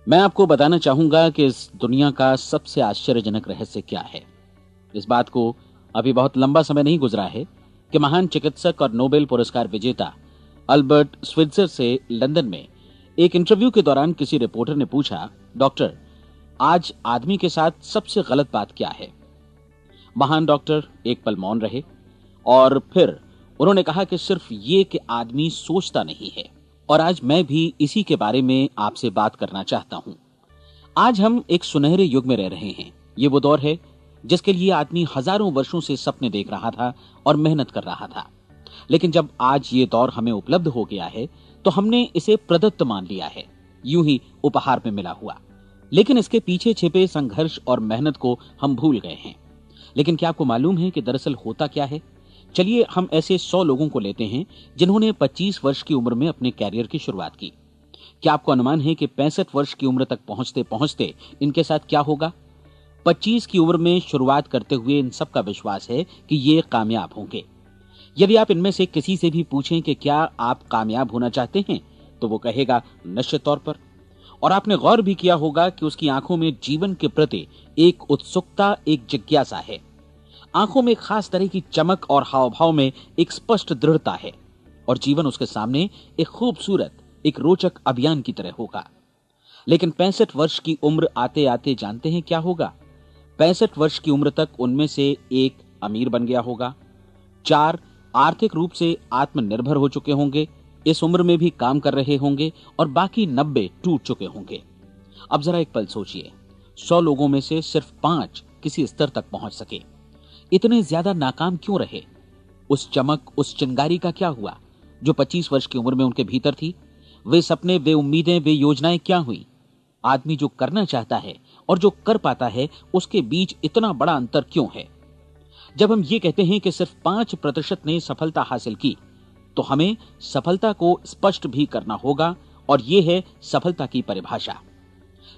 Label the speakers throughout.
Speaker 1: मैं आपको बताना चाहूंगा कि इस दुनिया का सबसे आश्चर्यजनक रहस्य क्या है। इस बात को अभी बहुत लंबा समय नहीं गुजरा है कि महान चिकित्सक और नोबेल पुरस्कार विजेता अल्बर्ट स्विट्जर से लंदन में एक इंटरव्यू के दौरान किसी रिपोर्टर ने पूछा, डॉक्टर, आज आदमी के साथ सबसे गलत बात क्या है। महान डॉक्टर एक पल मौन रहे और फिर उन्होंने कहा कि सिर्फ ये कि आदमी सोचता नहीं है। और आज मैं भी इसी के बारे में आपसे बात करना चाहता हूं। आज हम एक सुनहरे युग में रह रहे हैं। ये वो दौर है जिसके लिए आदमी हजारों वर्षों से सपने देख रहा था और मेहनत कर रहा था। लेकिन जब आज ये दौर हमें उपलब्ध हो गया है तो हमने इसे प्रदत्त मान लिया है, यूं ही उपहार में मिला हुआ। लेकिन इसके पीछे छिपे संघर्ष और मेहनत को हम भूल गए हैं। लेकिन क्या आपको मालूम है कि दरअसल होता क्या है? चलिए हम ऐसे 100 लोगों को लेते हैं जिन्होंने 25 वर्ष की उम्र में अपने कैरियर की शुरुआत की। क्या आपको अनुमान है कि 65 वर्ष की उम्र तक पहुंचते पहुंचते इनके साथ क्या होगा? 25 की उम्र में शुरुआत करते हुए इन सब का विश्वास है कि ये कामयाब होंगे। यदि आप इनमें से किसी से भी पूछें कि क्या आप कामयाब होना चाहते हैं, तो वो कहेगा निश्चित तौर पर। और आपने गौर भी किया होगा कि उसकी आंखों में जीवन के प्रति एक उत्सुकता, एक जिज्ञासा है। आंखों में खास तरह की चमक और हाव भाव में एक स्पष्ट दृढ़ता है और जीवन उसके सामने एक खूबसूरत, एक रोचक अभियान की तरह होगा। लेकिन 65 वर्ष की उम्र आते आते जानते हैं क्या होगा? 65 वर्ष की उम्र तक उनमें से एक अमीर बन गया होगा, 4 आर्थिक रूप से आत्मनिर्भर हो चुके होंगे, इस उम्र में भी काम कर रहे होंगे और बाकी 90 टूट चुके होंगे। अब जरा एक पल सोचिए, 100 लोगों में से सिर्फ 5 किसी स्तर तक पहुंच सके। इतने ज्यादा नाकाम क्यों रहे? उस चमक, उस चिंगारी का क्या हुआ जो 25 वर्ष की उम्र में उनके भीतर थी? वे सपने, वे उम्मीदें, वे योजनाएं क्या हुई? आदमी जो करना चाहता है और जो कर पाता है, उसके बीच इतना बड़ा अंतर क्यों है? जब हम ये कहते हैं कि सिर्फ 5% ने सफलता हासिल की, तो हमें सफलता को स्पष्ट भी करना होगा और यह है सफलता की परिभाषा।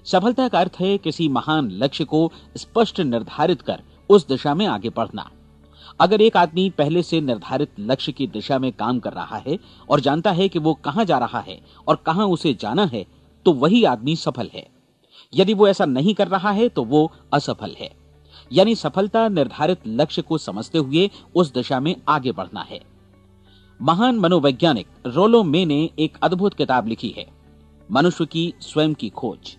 Speaker 1: सफलता का अर्थ है किसी महान लक्ष्य को स्पष्ट निर्धारित कर उस दिशा में आगे बढ़ना। अगर एक आदमी पहले से निर्धारित लक्ष्य की दिशा में काम कर रहा है और जानता है कि वो कहां जा रहा है और कहां उसे जाना है, तो वही आदमी सफल है। यदि वो ऐसा नहीं कर रहा है तो वो असफल है। यानी सफलता निर्धारित लक्ष्य को समझते हुए उस दिशा में आगे बढ़ना है। महान मनोवैज्ञानिक रोलो मे ने एक अद्भुत किताब लिखी है, मनुष्य की स्वयं की खोज।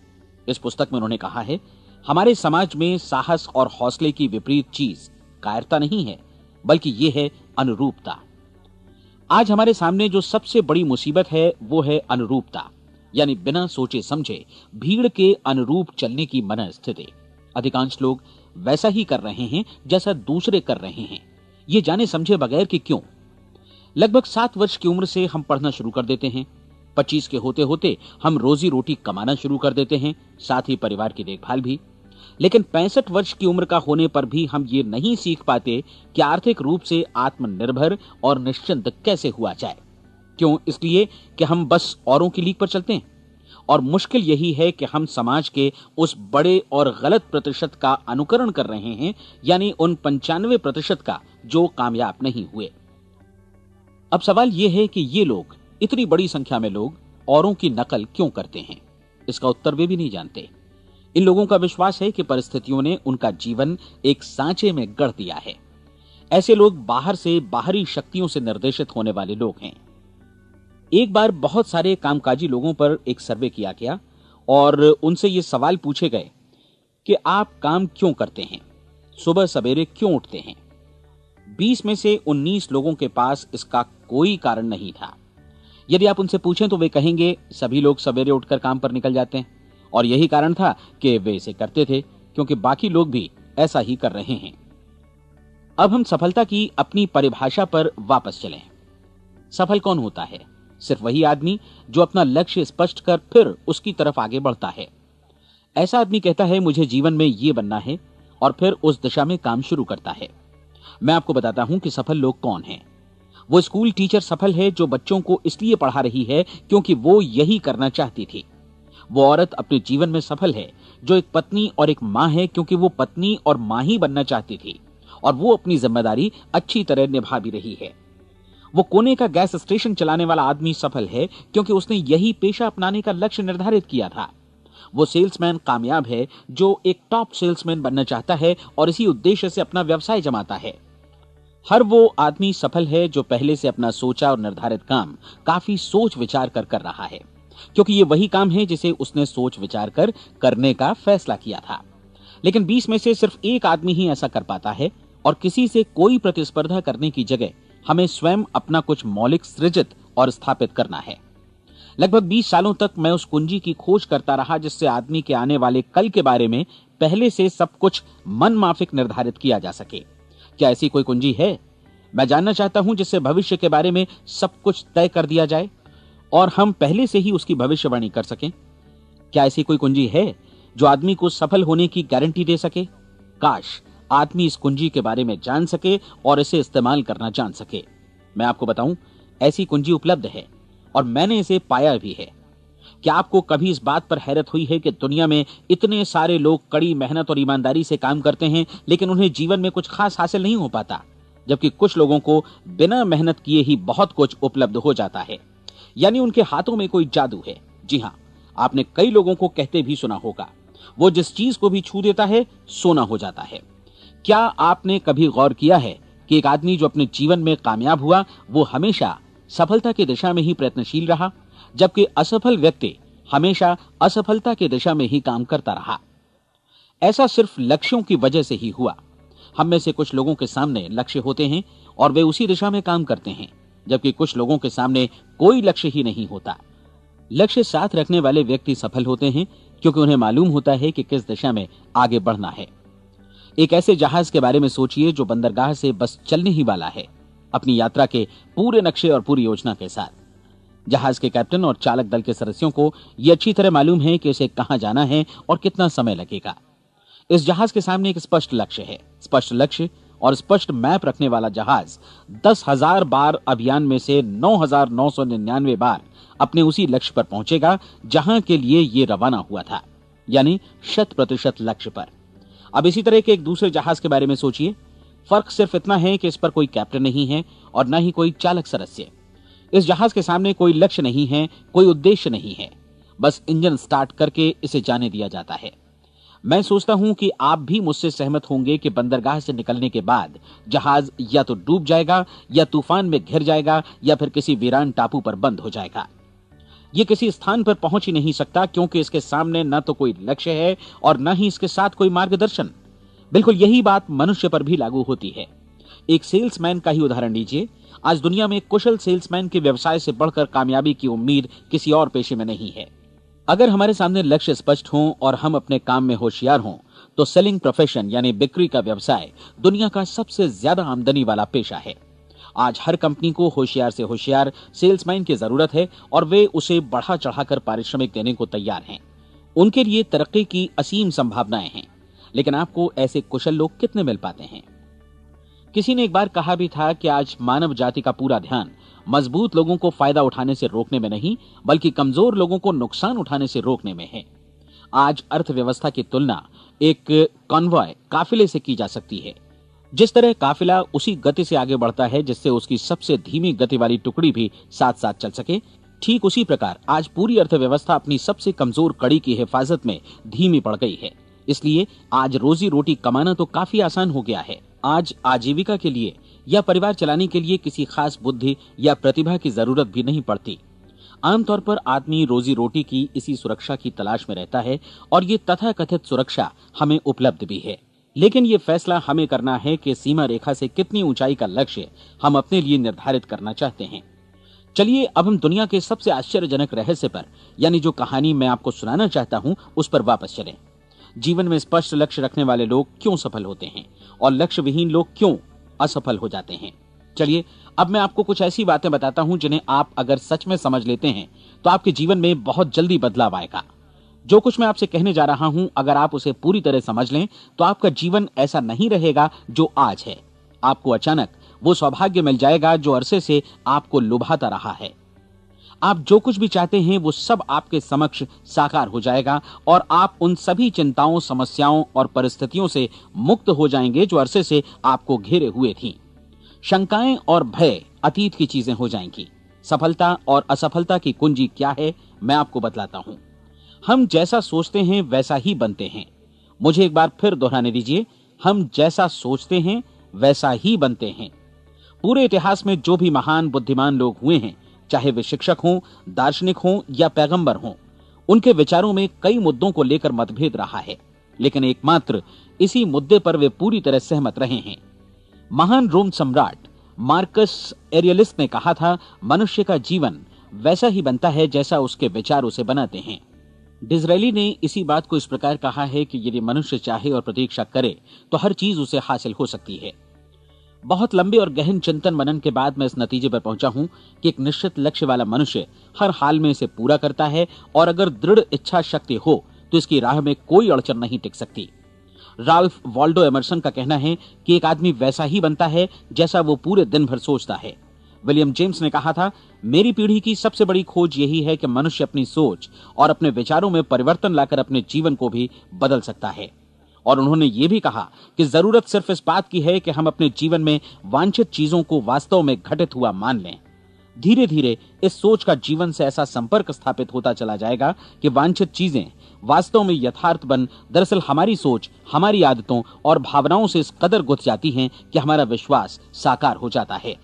Speaker 1: इस पुस्तक में उन्होंने कहा है, हमारे समाज में साहस और हौसले की विपरीत चीज कायरता नहीं है, बल्कि यह है अनुरूपता। आज हमारे सामने जो सबसे बड़ी मुसीबत है वो है अनुरूपता, यानी बिना सोचे समझे भीड़ के अनुरूप चलने की मनस्थिति। अधिकांश लोग वैसा ही कर रहे हैं जैसा दूसरे कर रहे हैं, ये जाने समझे बगैर कि क्यों। लगभग 7 वर्ष की उम्र से हम पढ़ना शुरू कर देते हैं। 25 के होते होते हम रोजी रोटी कमाना शुरू कर देते हैं, साथ ही परिवार की देखभाल भी। लेकिन 65 वर्ष की उम्र का होने पर भी हम ये नहीं सीख पाते कि आर्थिक रूप से आत्मनिर्भर और निश्चिंत कैसे हुआ जाए। क्यों? इसलिए कि हम बस औरों की लीक पर चलते हैं। और मुश्किल यही है कि हम समाज के उस बड़े और गलत प्रतिशत का अनुकरण कर रहे हैं, यानी उन 95% का जो कामयाब नहीं हुए। अब सवाल यह है कि ये लोग, इतनी बड़ी संख्या में लोग, औरों की नकल क्यों करते हैं? इसका उत्तर वे भी नहीं जानते। इन लोगों का विश्वास है कि परिस्थितियों ने उनका जीवन एक सांचे में गढ़ दिया है। ऐसे लोग बाहर से बाहरी शक्तियों से निर्देशित होने वाले लोग हैं। एक बार बहुत सारे कामकाजी लोगों पर एक सर्वे किया गया और उनसे ये सवाल पूछे गए कि आप काम क्यों करते हैं, सुबह सवेरे क्यों उठते हैं। 20 में से 19 लोगों के पास इसका कोई कारण नहीं था। यदि आप उनसे पूछें तो वे कहेंगे सभी लोग सवेरे उठकर काम पर निकल जाते हैं और यही कारण था कि वे इसे करते थे क्योंकि बाकी लोग भी ऐसा ही कर रहे हैं। अब हम सफलता की अपनी परिभाषा पर वापस चलें। सफल कौन होता है? सिर्फ वही आदमी जो अपना लक्ष्य स्पष्ट कर फिर उसकी तरफ आगे बढ़ता है। ऐसा आदमी कहता है मुझे जीवन में ये बनना है और फिर उस दिशा में काम शुरू करता है। मैं आपको बताता हूं कि सफल लोग कौन हैं। वो स्कूल टीचर सफल है जो बच्चों को इसलिए पढ़ा रही है क्योंकि वो यही करना चाहती थी। वो औरत अपने जीवन में सफल है जो एक पत्नी और एक मां है क्योंकि वो पत्नी और मां ही बनना चाहती थी और वो अपनी जिम्मेदारी अच्छी तरह निभा भी रही है। वो कोने का गैस स्टेशन चलाने वाला आदमी सफल है क्योंकि उसने यही पेशा अपनाने का लक्ष्य निर्धारित किया था। वो सेल्समैन कामयाब है जो एक टॉप सेल्समैन बनना चाहता है और इसी उद्देश्य से अपना व्यवसाय जमाता है। हर वो आदमी सफल है जो पहले से अपना सोचा और निर्धारित काम काफी सोच विचार कर रहा है, क्योंकि ये वही काम है जिसे उसने सोच विचार कर करने का फैसला किया था। लेकिन 20 में से सिर्फ एक आदमी ही ऐसा कर पाता है, और किसी से कोई प्रतिस्पर्धा करने की जगह हमें स्वयं अपना कुछ मौलिक सृजित और स्थापित करना है। लगभग 20 सालों तक मैं उस कुंजी की खोज करता रहा जिससे आदमी के आने वाले कल के बारे में पहले से सब कुछ मन माफिक निर्धारित किया जा सके। क्या ऐसी कोई कुंजी है? मैं जानना चाहता हूं जिससे भविष्य के बारे में सब कुछ तय कर दिया जाए और हम पहले से ही उसकी भविष्यवाणी कर सकें। क्या ऐसी कोई कुंजी है जो आदमी को सफल होने की गारंटी दे सके? काश आदमी इस कुंजी के बारे में जान सके और इसे इस्तेमाल करना जान सके। मैं आपको बताऊं, ऐसी कुंजी उपलब्ध है और मैंने इसे पाया भी है। क्या आपको कभी इस बात पर हैरत हुई है कि दुनिया में इतने सारे लोग कड़ी मेहनत और ईमानदारी से काम करते हैं, लेकिन उन्हें जीवन में कुछ खास हासिल नहीं हो पाता, जबकि कुछ लोगों को बिना मेहनत किए ही बहुत कुछ उपलब्ध हो जाता है। यानी उनके हाथों में कोई जादू है। जी हां, आपने कई लोगों को कहते भी सुना होगा, वो जिस चीज को भी छू देता है सोना हो जाता है। क्या आपने कभी गौर किया है कि एक आदमी जो अपने जीवन में कामयाब हुआ वो हमेशा सफलता की दिशा में ही प्रयत्नशील रहा, जबकि असफल व्यक्ति हमेशा असफलता की दिशा में ही काम करता रहा? ऐसा सिर्फ लक्ष्यों की वजह से ही हुआ। हम में से कुछ लोगों के सामने लक्ष्य होते हैं और वे उसी दिशा में काम करते हैं, जबकि कुछ लोगों के सामने कोई लक्ष्य ही नहीं होता। लक्ष्य साथ रखने वाले व्यक्ति सफल होते हैं क्योंकि उन्हें मालूम होता है कि किस दिशा में आगे बढ़ना है। एक ऐसे जहाज के बारे में सोचिए जो बंदरगाह से बस चलने ही वाला है, अपनी यात्रा के पूरे नक्शे और पूरी योजना के साथ। जहाज के कैप्टन और चालक दल के सदस्यों को यह अच्छी तरह मालूम है कि उसे कहां जाना है और कितना समय लगेगा। इस जहाज के सामने एक स्पष्ट लक्ष्य है। स्पष्ट लक्ष्य और स्पष्ट मैप रखने वाला जहाज 10,000 बार अभियान में से 9,999 बार अपने उसी लक्ष्य पर पहुंचेगा जहां के लिए ये रवाना हुआ था, यानी 100% लक्ष्य पर। अब इसी तरह के एक दूसरे जहाज के बारे में सोचिए। फर्क सिर्फ इतना है कि इस पर कोई कैप्टन नहीं है और न ही कोई चालक सदस्य। इस जहाज के सामने कोई लक्ष्य नहीं है, कोई उद्देश्य नहीं है, बस इंजन स्टार्ट करके इसे जाने दिया जाता है। मैं सोचता हूं कि आप भी मुझसे सहमत होंगे कि बंदरगाह से निकलने के बाद जहाज या तो डूब जाएगा या तूफान में घिर जाएगा या फिर किसी वीरान टापू पर बंद हो जाएगा। ये किसी स्थान पर पहुंच ही नहीं सकता क्योंकि इसके सामने न तो कोई लक्ष्य है और न ही इसके साथ कोई मार्गदर्शन। बिल्कुल यही बात मनुष्य पर भी लागू होती है। एक सेल्समैन का ही उदाहरण लीजिए। आज दुनिया में कुशल सेल्समैन के व्यवसाय से बढ़कर कामयाबी की उम्मीद किसी और पेशे में नहीं है। अगर हमारे सामने लक्ष्य स्पष्ट हों और हम अपने काम में होशियार हों तो सेलिंग प्रोफेशन यानी बिक्री का व्यवसाय दुनिया का सबसे ज्यादा आमदनी वाला पेशा है। आज हर कंपनी को होशियार से होशियार सेल्समैन की जरूरत है और वे उसे बढ़ा चढ़ाकर पारिश्रमिक देने को तैयार हैं। उनके लिए तरक्की की असीम संभावनाएं हैं, लेकिन आपको ऐसे कुशल लोग कितने मिल पाते हैं? किसी ने एक बार कहा भी था कि आज मानव जाति का पूरा ध्यान मजबूत लोगों को फायदा उठाने से रोकने में नहीं, बल्कि कमजोर लोगों को नुकसान उठाने से रोकने में है। आज अर्थव्यवस्था की तुलना एक कॉन्वॉय काफिले से की जा सकती है। जिस तरह काफिला उसी गति से आगे बढ़ता है जिससे उसकी सबसे धीमी गति वाली टुकड़ी भी साथ साथ चल सके, ठीक उसी प्रकार आज पूरी अर्थव्यवस्था अपनी सबसे कमजोर कड़ी की हिफाजत में धीमी पड़ गई है। इसलिए आज रोजी रोटी कमाना तो काफी आसान हो गया है। आज आजीविका के लिए या परिवार चलाने के लिए किसी खास बुद्धि या प्रतिभा की जरूरत भी नहीं पड़ती। आमतौर पर आदमी रोजी रोटी की इसी सुरक्षा की तलाश में रहता है और ये तथाकथित सुरक्षा हमें उपलब्ध भी है। लेकिन ये फैसला हमें करना है कि सीमा रेखा से कितनी ऊंचाई का लक्ष्य हम अपने लिए निर्धारित करना चाहते हैं। चलिए अब हम दुनिया के सबसे आश्चर्यजनक रहस्य पर, यानी जो कहानी मैं आपको सुनाना चाहता हूं, उस पर वापस चलें। जीवन में स्पष्ट लक्ष्य रखने वाले लोग क्यों सफल होते हैं और लक्ष्य विहीन लोग क्यों असफल हो जाते हैं? चलिए अब मैं आपको कुछ ऐसी बातें बताता हूं जिन्हें आप अगर सच में समझ लेते हैं तो आपके जीवन में बहुत जल्दी बदलाव आएगा। जो कुछ मैं आपसे कहने जा रहा हूं, अगर आप उसे पूरी तरह समझ लें तो आपका जीवन ऐसा नहीं रहेगा जो आज है। आपको अचानक वो सौभाग्य मिल जाएगा जो अरसे से आपको लुभाता रहा है। आप जो कुछ भी चाहते हैं वो सब आपके समक्ष साकार हो जाएगा और आप उन सभी चिंताओं, समस्याओं और परिस्थितियों से मुक्त हो जाएंगे जो अरसे से आपको घेरे हुए थीं। शंकाएं और भय अतीत की चीजें हो जाएंगी। सफलता और असफलता की कुंजी क्या है, मैं आपको बतलाता हूं। हम जैसा सोचते हैं वैसा ही बनते हैं। मुझे एक बार फिर दोहराने दीजिए, हम जैसा सोचते हैं वैसा ही बनते हैं। पूरे इतिहास में जो भी महान बुद्धिमान लोग हुए हैं, चाहे वे शिक्षक हों, दार्शनिक हों या पैगंबर हों, उनके विचारों में कई मुद्दों को लेकर मतभेद रहा है, लेकिन एकमात्र इसी मुद्दे पर वे पूरी तरह सहमत रहे हैं। महान रोम सम्राट मार्कस एरियलिस ने कहा था, मनुष्य का जीवन वैसा ही बनता है जैसा उसके विचार उसे बनाते हैं। डिज़रायली ने इसी बात को इस प्रकार कहा है कि यदि मनुष्य चाहे और प्रतीक्षा करे तो हर चीज उसे हासिल हो सकती है। बहुत लंबे और गहन चिंतन मनन के बाद मैं इस नतीजे पर पहुंचा हूं कि एक निश्चित लक्ष्य वाला मनुष्य हर हाल में इसे पूरा करता है, और अगर दृढ़ इच्छा शक्ति हो तो इसकी राह में कोई अड़चन नहीं टिक सकती। राल्फ वॉल्डो एमर्सन का कहना है कि एक आदमी वैसा ही बनता है जैसा वो पूरे दिन भर सोचता है। विलियम जेम्स ने कहा था, मेरी पीढ़ी की सबसे बड़ी खोज यही है कि मनुष्य अपनी सोच और अपने विचारों में परिवर्तन लाकर अपने जीवन को भी बदल सकता है। और उन्होंने ये भी कहा कि जरूरत सिर्फ इस बात की है कि हम अपने जीवन में वांछित चीजों को वास्तव में घटित हुआ मान लें। धीरे धीरे इस सोच का जीवन से ऐसा संपर्क स्थापित होता चला जाएगा कि वांछित चीजें वास्तव में यथार्थ बन दरअसल हमारी सोच, हमारी आदतों और भावनाओं से इस कदर गुथ जाती हैं कि हमारा विश्वास साकार हो जाता है।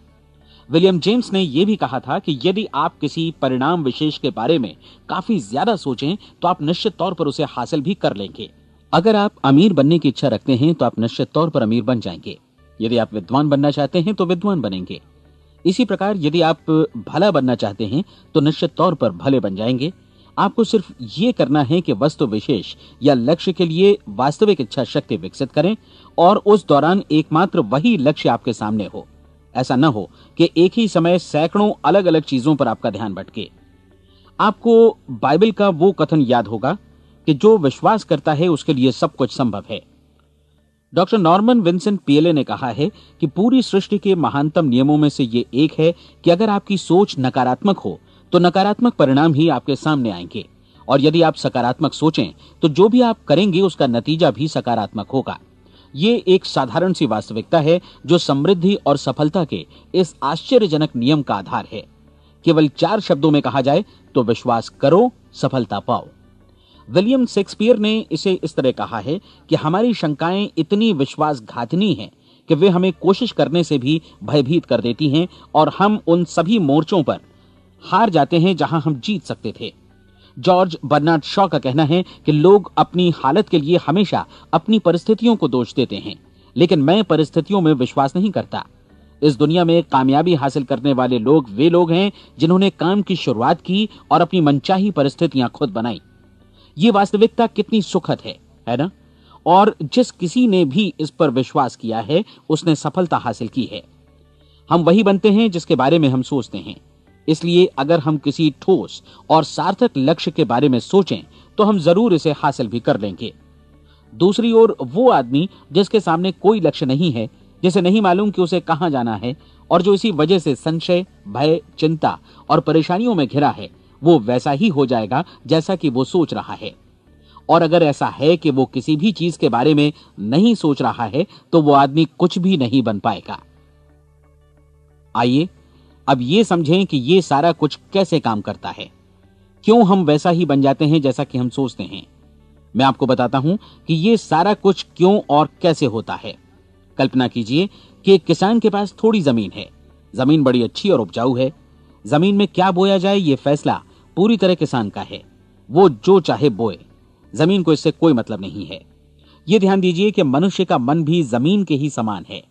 Speaker 1: विलियम जेम्स ने यह भी कहा था कि यदि आप किसी परिणाम विशेष के बारे में काफी ज्यादा सोचें तो आप निश्चित तौर पर उसे हासिल भी कर लेंगे। अगर आप अमीर बनने की इच्छा रखते हैं तो आप निश्चित तौर पर अमीर बन जाएंगे। यदि आप विद्वान बनना चाहते हैं तो विद्वान बनेंगे। इसी प्रकार यदि आप भला बनना चाहते हैं तो निश्चित तौर पर भले बन जाएंगे। आपको सिर्फ ये करना है कि वस्तु विशेष या लक्ष्य के लिए वास्तविक इच्छा शक्ति विकसित करें, और उस दौरान एकमात्र वही लक्ष्य आपके सामने हो। ऐसा न हो कि एक ही समय सैकड़ों अलग अलग चीजों पर आपका ध्यान भटके। आपको बाइबल का वो कथन याद होगा कि जो विश्वास करता है उसके लिए सब कुछ संभव है। डॉक्टर नॉर्मन विंसेंट पीएले ने कहा है कि पूरी सृष्टि के महानतम नियमों में से ये एक है कि अगर आपकी सोच नकारात्मक हो तो नकारात्मक परिणाम ही आपके सामने आएंगे, और यदि आप सकारात्मक सोचें तो जो भी आप करेंगे उसका नतीजा भी सकारात्मक होगा। ये एक साधारण सी वास्तविकता है जो समृद्धि और सफलता के इस आश्चर्यजनक नियम का आधार है। केवल 4 शब्दों में कहा जाए तो विश्वास करो, सफलता पाओ। विलियम शेक्सपियर ने इसे इस तरह कहा है कि हमारी शंकाएं इतनी विश्वासघातिनी हैं कि वे हमें कोशिश करने से भी भयभीत कर देती हैं, और हम उन सभी मोर्चों पर हार जाते हैं जहां हम जीत सकते थे। जॉर्ज बर्नार्ड शॉ का कहना है कि लोग अपनी हालत के लिए हमेशा अपनी परिस्थितियों को दोष देते हैं, लेकिन मैं परिस्थितियों में विश्वास नहीं करता। इस दुनिया में कामयाबी हासिल करने वाले लोग वे लोग हैं जिन्होंने काम की शुरुआत की और अपनी मनचाही परिस्थितियां खुद बनाई। ये वास्तविकता कितनी सुखद है ना? और जिस किसी ने भी इस पर विश्वास किया है उसने सफलता हासिल की है। हम वही बनते हैं जिसके बारे में हम सोचते हैं। इसलिए अगर हम किसी ठोस और सार्थक लक्ष्य के बारे में सोचें तो हम जरूर इसे हासिल भी कर लेंगे। दूसरी ओर वो आदमी जिसके सामने कोई लक्ष्य नहीं है, जिसे नहीं मालूम कि उसे कहां जाना है, और जो इसी वजह से संशय, भय, चिंता और परेशानियों में घिरा है, वो वैसा ही हो जाएगा जैसा कि वो सोच रहा है। और अगर ऐसा है कि वो किसी भी चीज के बारे में नहीं सोच रहा है तो वो आदमी कुछ भी नहीं बन पाएगा। आइए अब ये समझें कि ये सारा कुछ कैसे काम करता है, क्यों हम वैसा ही बन जाते हैं जैसा कि हम सोचते हैं। मैं आपको बताता हूं कि ये सारा कुछ क्यों और कैसे होता है। कल्पना कीजिए कि एक किसान के पास थोड़ी जमीन है। जमीन बड़ी अच्छी और उपजाऊ है। जमीन में क्या बोया जाए ये फैसला पूरी तरह किसान का है। वो जो चाहे बोए, जमीन को इससे कोई मतलब नहीं है। ये ध्यान दीजिए कि मनुष्य का मन भी जमीन के ही समान है,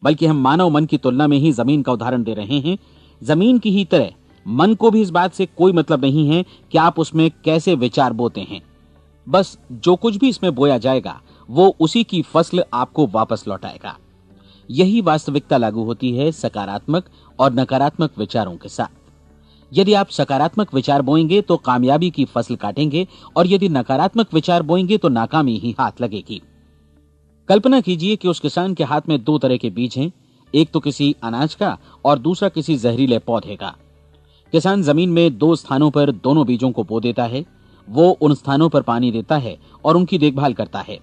Speaker 1: बल्कि हम मानव मन की तुलना में ही जमीन का उदाहरण दे रहे हैं। जमीन की ही तरह मन को भी इस बात से कोई मतलब नहीं है कि आप उसमें कैसे विचार बोते हैं। बस जो कुछ भी इसमें बोया जाएगा वो उसी की फसल आपको वापस लौटाएगा। यही वास्तविकता लागू होती है सकारात्मक और नकारात्मक विचारों के साथ। यदि आप सकारात्मक विचार बोएंगे तो कामयाबी की फसल काटेंगे, और यदि नकारात्मक विचार बोएंगे तो नाकामी ही हाथ लगेगी। कल्पना कीजिए कि उस किसान के हाथ में 2 तरह के बीज हैं, एक तो किसी अनाज का और दूसरा किसी जहरीले पौधे का। किसान जमीन में 2 स्थानों पर दोनों बीजों को बो देता है। वो उन स्थानों पर पानी देता है और उनकी देखभाल करता है।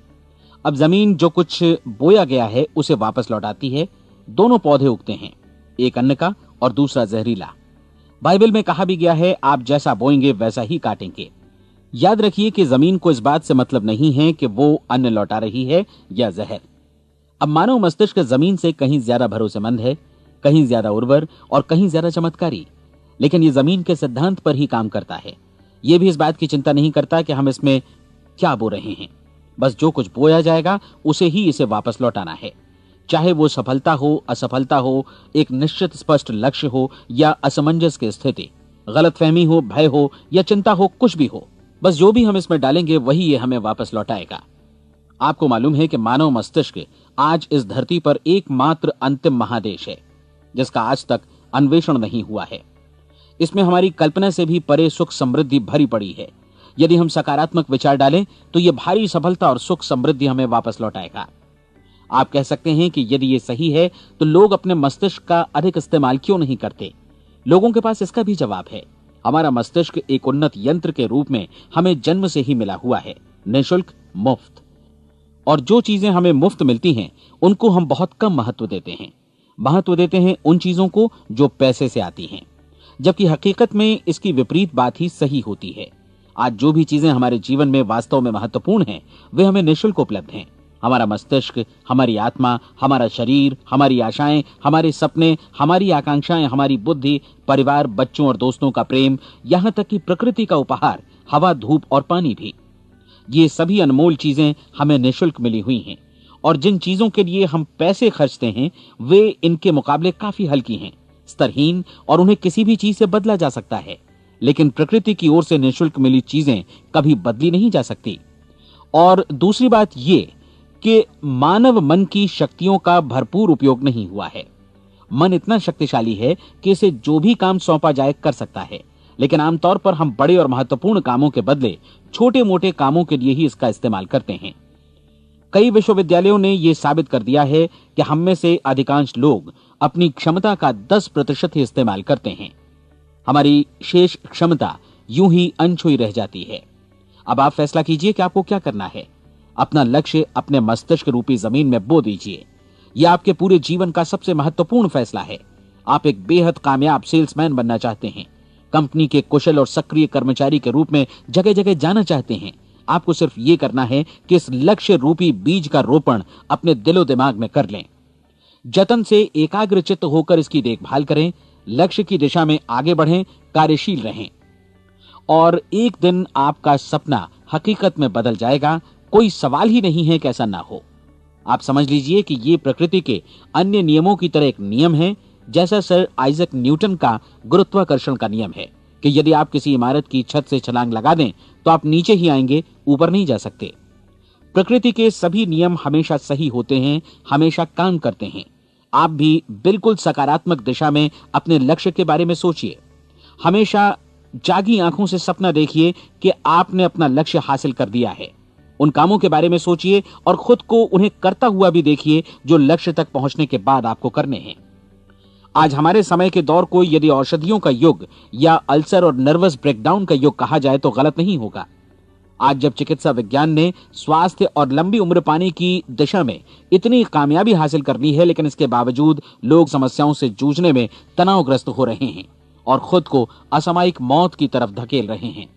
Speaker 1: अब जमीन जो कुछ बोया गया है उसे वापस लौटाती है। दोनों पौधे उगते हैं, एक अन्न का और दूसरा जहरीला। बाइबल में कहा भी गया है, आप जैसा बोएंगे वैसा ही काटेंगे। याद रखिए कि जमीन को इस बात से मतलब नहीं है कि वो अन्न लौटा रही है या जहर। अब मानव मस्तिष्क जमीन से कहीं ज्यादा भरोसेमंद है, कहीं ज्यादा उर्वर और कहीं ज्यादा चमत्कारी, लेकिन ये जमीन के सिद्धांत पर ही काम करता है। ये भी इस बात की चिंता नहीं करता कि हम इसमें क्या बो रहे हैं। बस जो कुछ बोया जाएगा उसे ही इसे वापस लौटाना है, चाहे वो सफलता हो, असफलता हो, एक निश्चित स्पष्ट लक्ष्य हो या असमंजस की स्थिति, गलतफहमी हो, भय हो या चिंता हो, कुछ भी हो। बस जो भी हम इसमें डालेंगे वही ये हमें वापस लौटाएगा। आपको मालूम है कि मानव मस्तिष्क आज इस धरती पर एकमात्र अंतिम महादेश है जिसका आज तक अन्वेषण नहीं हुआ है। इसमें हमारी कल्पना से भी परे सुख समृद्धि भरी पड़ी है। यदि हम सकारात्मक विचार डालें तो यह भारी सफलता और सुख समृद्धि हमें वापस लौटाएगा। आप कह सकते हैं कि यदि ये सही है तो लोग अपने मस्तिष्क का अधिक इस्तेमाल क्यों नहीं करते? लोगों के पास इसका भी जवाब है। हमारा मस्तिष्क एक उन्नत यंत्र के रूप में हमें जन्म से ही मिला हुआ है, निःशुल्क, मुफ्त। और जो चीजें हमें मुफ्त मिलती हैं उनको हम बहुत कम महत्व देते हैं। महत्व देते हैं उन चीजों को जो पैसे से आती हैं, जबकि हकीकत में इसकी विपरीत बात ही सही होती है। आज जो भी चीजें हमारे जीवन में वास्तव में महत्वपूर्ण हैं वे हमें निःशुल्क उपलब्ध हैं। हमारा मस्तिष्क, हमारी आत्मा, हमारा शरीर, हमारी आशाएं, हमारे सपने, हमारी आकांक्षाएं, हमारी बुद्धि, परिवार, बच्चों और दोस्तों का प्रेम, यहां तक कि प्रकृति का उपहार, हवा, धूप और पानी भी। ये सभी अनमोल चीजें हमें निःशुल्क मिली हुई हैं, और जिन चीजों के लिए हम पैसे खर्चते हैं वे इनके मुकाबले काफी हल्की हैं, स्तरहीन, और उन्हें किसी भी चीज से बदला जा सकता है। लेकिन प्रकृति की ओर से निःशुल्क मिली चीजें कभी बदली नहीं जा सकती। और दूसरी बात ये कि मानव मन की शक्तियों का भरपूर उपयोग नहीं हुआ है। मन इतना शक्तिशाली है कि इसे जो भी काम सौंपा जाए कर सकता है, लेकिन आमतौर पर हम बड़े और महत्वपूर्ण कामों के बदले छोटे मोटे कामों के लिए ही इसका इस्तेमाल करते हैं। कई विश्वविद्यालयों ने यह साबित कर दिया है कि हम में से अधिकांश लोग अपनी क्षमता का 10% ही इस्तेमाल करते हैं। हमारी शेष क्षमता यूं ही अनछुई रह जाती है। अब आप फैसला कीजिए कि आपको क्या करना है। अपना लक्ष्य अपने मस्तिष्क रूपी जमीन में बो दीजिए। यह आपके पूरे जीवन का सबसे महत्वपूर्ण फैसला है। आप एक बेहद कामयाब सेल्समैन बनना चाहते हैं, कंपनी के कुशल और सक्रिय कर्मचारी के रूप में जगह जगह जाना चाहते हैं। आपको सिर्फ ये करना है कि इस लक्ष्य रूपी बीज का रोपण अपने दिलो दिमाग में कर लें। जतन से एकाग्रचित्त होकर इसकी देखभाल करें, लक्ष्य की दिशा में आगे बढ़ें, कार्यशील रहें, और एक दिन आपका सपना हकीकत में बदल जाएगा। कोई सवाल ही नहीं है कि ऐसा ना हो। आप समझ लीजिए कि ये प्रकृति के अन्य नियमों की तरह एक नियम है, जैसा सर आइजक न्यूटन का गुरुत्वाकर्षण का नियम है कि यदि आप किसी इमारत की छत से छलांग लगा दें तो आप नीचे ही आएंगे, ऊपर नहीं जा सकते। प्रकृति के सभी नियम हमेशा सही होते हैं, हमेशा काम करते हैं। आप भी बिल्कुल सकारात्मक दिशा में अपने लक्ष्य के बारे में सोचिए। हमेशा जागी आंखों से सपना देखिए कि आपने अपना लक्ष्य हासिल कर दिया है। उन कामों के बारे में सोचिए और खुद को उन्हें करता हुआ भी देखिए जो लक्ष्य तक पहुंचने के बाद आपको करने हैं। आज हमारे समय के दौर को यदि औषधियों का युग या अल्सर और नर्वस ब्रेकडाउन का युग कहा जाए तो गलत नहीं होगा। आज जब चिकित्सा विज्ञान ने स्वास्थ्य और लंबी उम्र पाने की दिशा में इतनी कामयाबी हासिल कर ली है, लेकिन इसके बावजूद लोग समस्याओं से जूझने में तनावग्रस्त हो रहे हैं और खुद को असामयिक मौत की तरफ धकेल रहे हैं।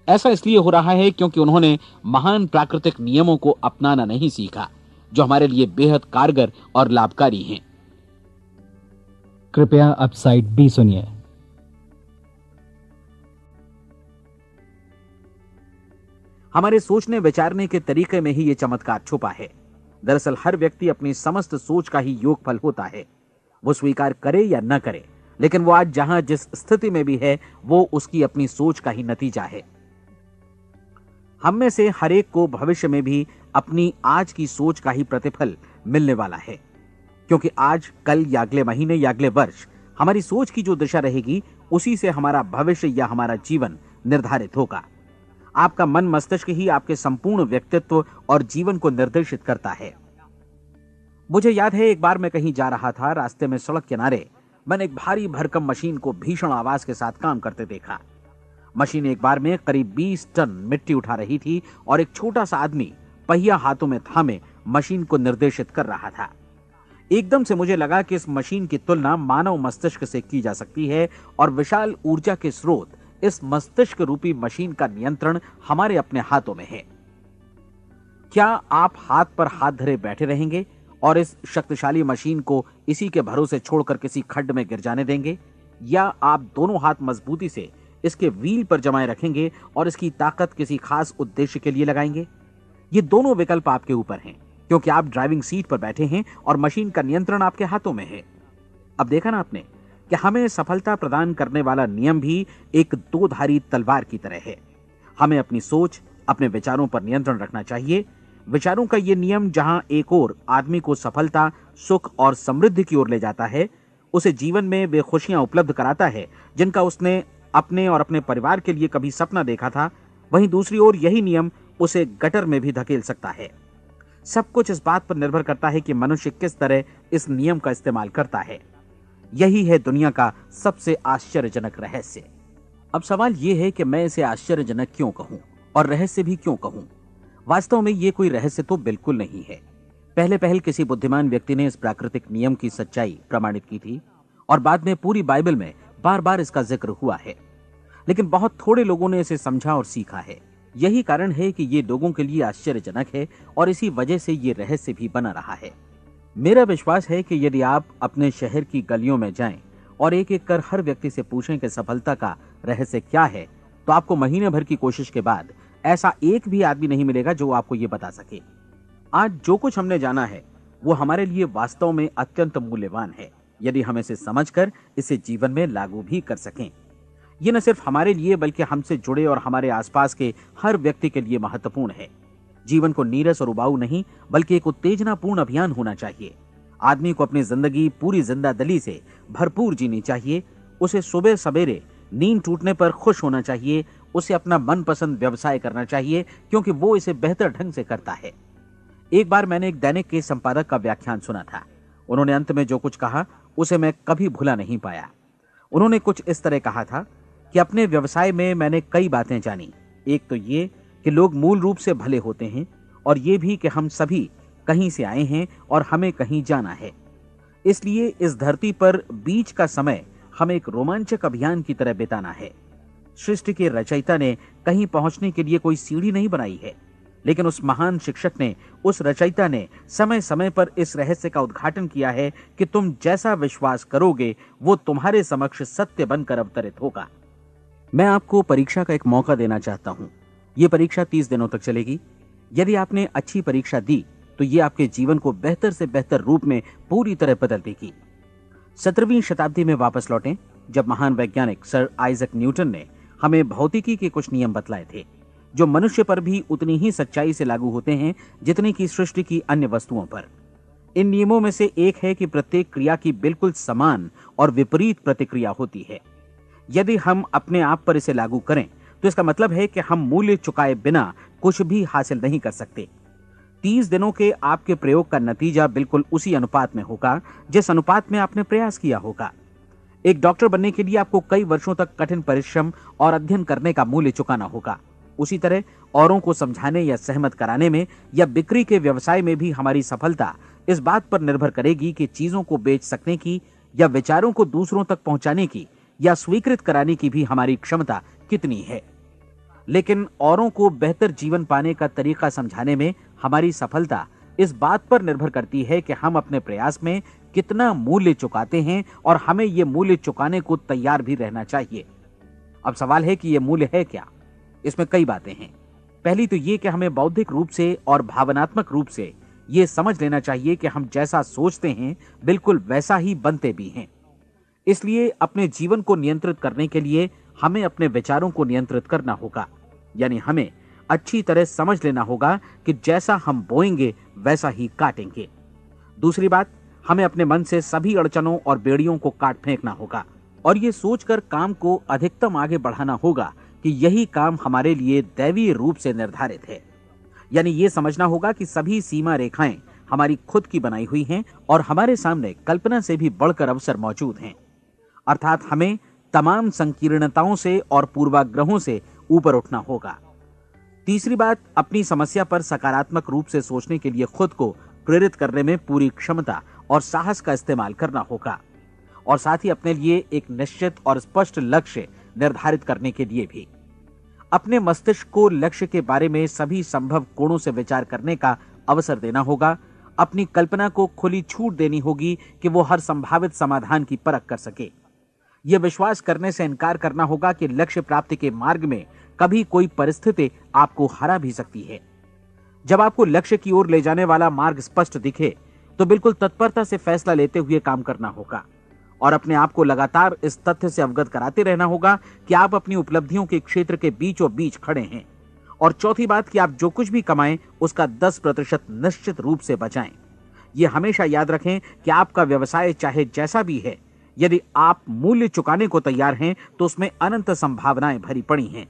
Speaker 1: ऐसा इसलिए हो रहा है क्योंकि उन्होंने महान प्राकृतिक नियमों को अपनाना नहीं सीखा, जो हमारे लिए बेहद कारगर और लाभकारी हैं।
Speaker 2: कृपया अब साइड बी सुनिए।
Speaker 1: हमारे सोचने विचारने के तरीके में ही ये चमत्कार छुपा है। दरअसल हर व्यक्ति अपनी समस्त सोच का ही योगफल होता है। वो स्वीकार करे या न करे, लेकिन वो आज जहां जिस स्थिति में भी है वो उसकी अपनी सोच का ही नतीजा है। हम में से हर एक को भविष्य में भी अपनी आज की सोच का ही प्रतिफल मिलने वाला है, क्योंकि आज, कल या अगले महीने या अगले वर्ष हमारी सोच की जो दिशा रहेगी उसी से हमारा भविष्य या हमारा जीवन निर्धारित होगा। आपका मन मस्तिष्क ही आपके संपूर्ण व्यक्तित्व और जीवन को निर्देशित करता है। मुझे याद है एक बार मैं कहीं जा रहा था, रास्ते में सड़क किनारे मैंने एक भारी भरकम मशीन को भीषण आवाज के साथ काम करते देखा। मशीन एक बार में करीब 20 टन मिट्टी उठा रही थी और एक छोटा सा आदमी पहिया हाथों में थामे मशीन को निर्देशित कर रहा था। एकदम से मुझे लगा कि इस मशीन की तुलना मानव मस्तिष्क से की जा सकती है और विशाल ऊर्जा के स्रोत इस मस्तिष्क रूपी मशीन का नियंत्रण हमारे अपने हाथों में है। क्या आप हाथ पर हाथ धरे बैठे रहेंगे और इस शक्तिशाली मशीन को इसी के भरोसे छोड़कर किसी खड्ड में गिर जाने देंगे, या आप दोनों हाथ मजबूती से इसके व्हील पर जमाए रखेंगे और इसकी ताकत किसी खास उद्देश्य के लिए लगाएंगे? ये दोनों विकल्प आपके ऊपर हैं, क्योंकि आप ड्राइविंग सीट पर बैठे हैं और मशीन का नियंत्रण आपके हाथों में है। अब देखा ना आपने कि हमें सफलता प्रदान करने वाला नियम भी एक दो-धारी तलवार की तरह है। हमें अपनी सोच, अपने विचारों पर नियंत्रण रखना चाहिए। विचारों का ये नियम जहां एक ओर आदमी को सफलता, सुख और समृद्धि की ओर ले जाता है, उसे जीवन में वे खुशियां उपलब्ध कराता है जिनका उसने अपने और अपने परिवार के लिए कभी सपना देखा था, वहीं दूसरी ओर यही नियम उसे गटर में भी धकेल सकता है। सब कुछ इस बात पर निर्भर करता है कि मनुष्य किस तरह इस नियम का इस्तेमाल करता है। यही है दुनिया का सबसे आश्चर्यजनक रहस्य। अब सवाल यह है कि मैं इसे आश्चर्यजनक क्यों कहूं और रहस्य भी क्यों कहूं? वास्तव में यह कोई रहस्य तो बिल्कुल नहीं है। पहले पहल किसी बुद्धिमान व्यक्ति ने इस प्राकृतिक नियम की सच्चाई प्रमाणित की थी और बाद में पूरी बाइबल में बार बार इसका जिक्र हुआ है, लेकिन बहुत थोड़े लोगों ने इसे समझा और सीखा है। यही कारण है कि ये लोगों के लिए आश्चर्यजनक है और इसी वजह से ये रहस्य भी बना रहा है। मेरा विश्वास है कि यदि आप अपने शहर की गलियों में जाएं और एक एक कर हर व्यक्ति से पूछें कि सफलता का रहस्य क्या है, तो आपको महीने भर की कोशिश के बाद ऐसा एक भी आदमी नहीं मिलेगा जो आपको ये बता सके। आज जो कुछ हमने जाना है वो हमारे लिए वास्तव में अत्यंत मूल्यवान है, यदि हम इसे समझकर इसे जीवन में लागू भी कर सकें। ये न सिर्फ हमारे लिए बल्कि हमसे जुड़े और हमारे आसपास के हर व्यक्ति के लिए महत्वपूर्ण है। जीवन को नीरस और उबाऊ नहीं बल्कि एक उत्तेजनापूर्ण अभियान होना चाहिए। आदमी को अपनी जिंदगी पूरी जिंदादिली से भरपूर जीनी चाहिए। उसे सुबह सवेरे नींद टूटने पर खुश होना चाहिए। उसे अपना मनपसंद व्यवसाय करना चाहिए क्योंकि वो इसे बेहतर ढंग से करता है। एक बार मैंने एक दैनिक के संपादक का व्याख्यान सुना था। उन्होंने अंत में जो कुछ कहा उसे मैं कभी भुला नहीं पाया। उन्होंने कुछ इस तरह कहा था कि अपने व्यवसाय में मैंने कई बातें जानी। एक तो ये कि लोग मूल रूप से भले होते हैं और ये भी कि हम सभी कहीं से आए हैं और हमें कहीं जाना है। इसलिए इस धरती पर बीच का समय हमें एक रोमांचक अभियान की तरह बिताना है। सृष्टि के रचयिता ने कहीं पहुंचने के लिए कोई सीढ़ी नहीं बनाई है, लेकिन उस महान शिक्षक ने, उस रचयिता ने समय समय पर इस रहस्य का उद्घाटन किया है कि तुम जैसा विश्वास करोगे वो तुम्हारे समक्ष सत्य बनकर अवतरित होगा। मैं आपको परीक्षा का एक मौका देना चाहता हूं। यह परीक्षा 30 दिनों तक चलेगी। यदि आपने अच्छी परीक्षा दी तो ये आपके जीवन को बेहतर से बेहतर रूप में पूरी तरह बदल देगी। 17वीं शताब्दी में वापस लौटें, जब महान वैज्ञानिक सर आइजक न्यूटन ने हमें भौतिकी के कुछ नियम बतलाए थे, जो मनुष्य पर भी उतनी ही सच्चाई से लागू होते हैं जितनी की सृष्टि की अन्य वस्तुओं पर। इन नियमों में से एक है कि प्रत्येक क्रिया की बिल्कुल समान और विपरीत प्रतिक्रिया होती है। यदि हम अपने आप पर इसे लागू करें तो इसका मतलब है कि हम मूल्य चुकाए बिना कुछ भी हासिल नहीं कर सकते। 30 दिनों के आपके प्रयोग का नतीजा बिल्कुल उसी अनुपात में होगा जिस अनुपात में आपने प्रयास किया होगा। एक डॉक्टर बनने के लिए आपको कई वर्षों तक कठिन परिश्रम और अध्ययन करने का मूल्य चुकाना होगा। उसी तरह औरों को समझाने या सहमत कराने में या बिक्री के व्यवसाय में भी हमारी सफलता इस बात पर निर्भर करेगी कि चीजों को बेच सकने की या विचारों को दूसरों तक पहुंचाने की या स्वीकृत कराने की भी हमारी क्षमता कितनी है। लेकिन औरों को बेहतर जीवन पाने का तरीका समझाने में हमारी सफलता इस बात पर निर्भर करती है कि हम अपने प्रयास में कितना मूल्य चुकाते हैं और हमें यह मूल्य चुकाने को तैयार भी रहना चाहिए। अब सवाल है कि यह मूल्य है क्या? इसमें कई बातें हैं। पहली तो यह कि हमें बौद्धिक रूप से और भावनात्मक रूप से यह समझ लेना चाहिए कि हम जैसा सोचते हैं बिल्कुल वैसा ही बनते भी हैं। इसलिए अपने जीवन को नियंत्रित करने के लिए हमें अपने विचारों को नियंत्रित करना होगा। यानी हमें अच्छी तरह समझ लेना होगा कि जैसा हम बोएंगे वैसा ही काटेंगे। दूसरी बात, हमें अपने मन से सभी अड़चनों और बेड़ियों को काट फेंकना होगा और ये सोचकर काम को अधिकतम आगे बढ़ाना होगा कि यही काम हमारे लिए दैवीय रूप से निर्धारित है। यानी ये समझना होगा कि सभी सीमा रेखाएं हमारी खुद की बनाई हुई हैं और हमारे सामने कल्पना से भी बढ़कर अवसर मौजूद हैं। अर्थात हमें तमाम संकीर्णताओं से और पूर्वाग्रहों से ऊपर उठना होगा। तीसरी बात, अपनी समस्या पर सकारात्मक रूप से सोचने के लिए खुद को प्रेरित करने में पूरी क्षमता और साहस का इस्तेमाल करना होगा और साथ ही अपने लिए एक निश्चित और स्पष्ट लक्ष्य निर्धारित करने के लिए भी। अपने मस्तिष्क को लक्ष्य के बारे में सभी संभव कोणों से विचार करने का अवसर देना होगा। अपनी कल्पना को खुली छूट देनी होगी कि वो हर संभावित समाधान की परख कर सके। यह विश्वास करने से इनकार करना होगा कि लक्ष्य प्राप्ति के मार्ग में कभी कोई परिस्थिति आपको हरा भी सकती है। जब आपको लक्ष्य की ओर ले जाने वाला मार्ग स्पष्ट दिखे तो बिल्कुल तत्परता से फैसला लेते हुए काम करना होगा और अपने आप को लगातार इस तथ्य से अवगत कराते रहना होगा कि आप अपनी उपलब्धियों के क्षेत्र के बीचों बीच खड़े हैं। और चौथी बात कि आप जो कुछ भी कमाएं उसका 10% निश्चित रूप से बचाएं। यह हमेशा याद रखें कि आपका व्यवसाय चाहे जैसा भी है, यदि आप मूल्य चुकाने को तैयार हैं तो उसमें अनंत संभावनाएं भरी पड़ी हैं।